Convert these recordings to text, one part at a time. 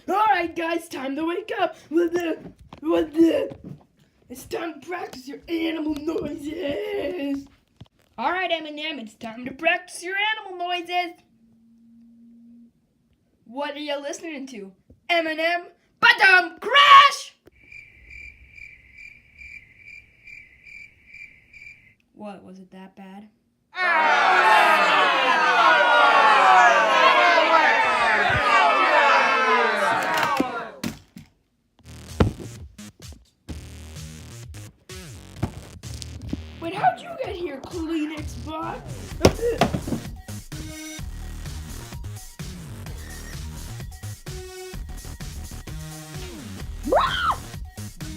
Alright guys, time to wake up. It's time to practice your animal noises. Alright Eminem, it's time to practice your animal noises. What are you listening to? Eminem, Badum Crash! What, was it that bad? Wait, how'd you get here, Kleenex box?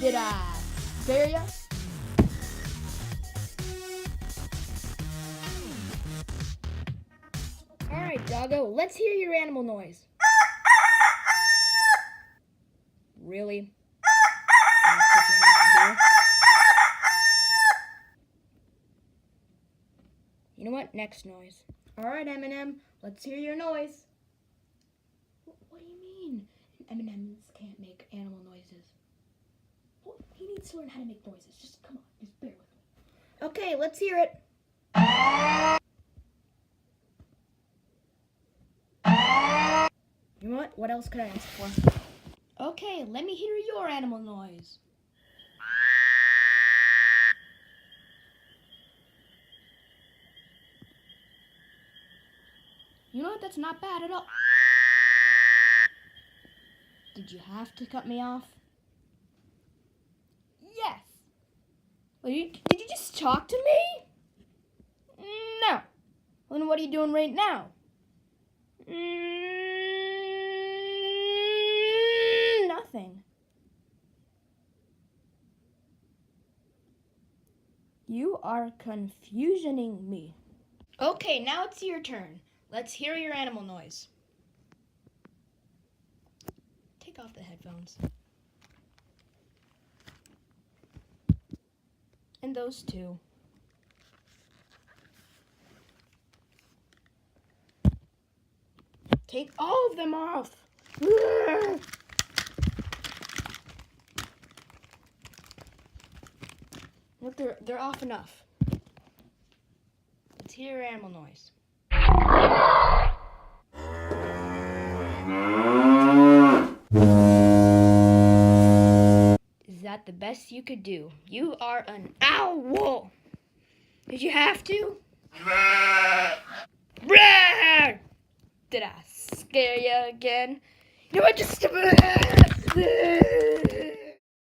Did I scare ya? Alright, doggo, let's hear your animal noise. Really? That's what you have to do? You know what? Next noise. Alright, Eminem, let's hear your noise. What do you mean? Eminem can't make animal noises. Well, he needs to learn how to make noises. Just come on, just bear with me. Okay, let's hear it. You know what? What else could I ask for? Okay, let me hear your animal noise. You know what? That's not bad at all. Did you have to cut me off? Yes. Well, did you just talk to me? No. Well, then what are you doing right now? Nothing. You are confusioning me. Okay, now it's your turn. Let's hear your animal noise. Take off the headphones. And those two. Take all of them off. Look, they're off enough. Let's hear your animal noise. Is that the best you could do? You are an owl. Did you have to? Did I scare you again? You know what? Just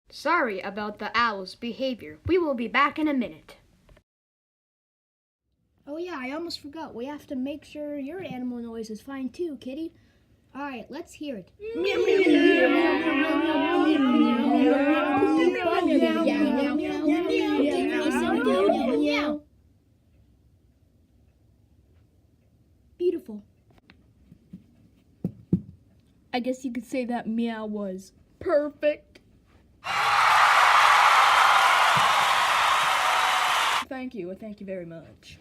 sorry about the owl's behavior. We will be back in a minute. Oh yeah, I almost forgot. We have to make sure your animal noise is fine too, kitty. All right, let's hear it. Beautiful. I guess you could say that meow was perfect. Thank you very much.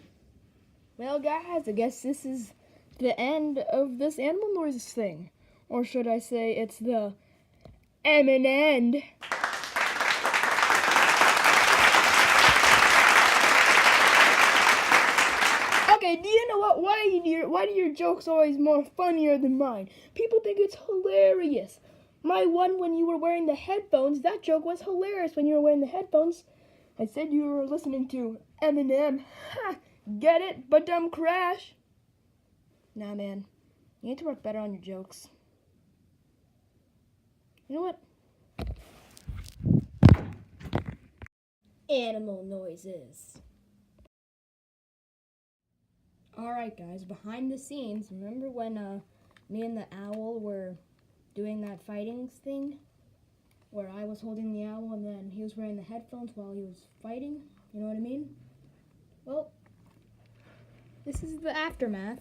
Well, guys, I guess this is the end of this animal noises thing. Or should I say it's the end. Okay, do you know what? Why do your jokes always more funnier than mine? People think it's hilarious. My one when you were wearing the headphones, that joke was hilarious when you were wearing the headphones. I said you were listening to Eminem. Ha! Get it? Badum Crash. Nah, man. You need to work better on your jokes. You know what? Animal noises. Alright, guys. Behind the scenes, remember when me and the owl were doing that fighting thing? Where I was holding the owl and then he was wearing the headphones while he was fighting? You know what I mean? Well, this is the aftermath.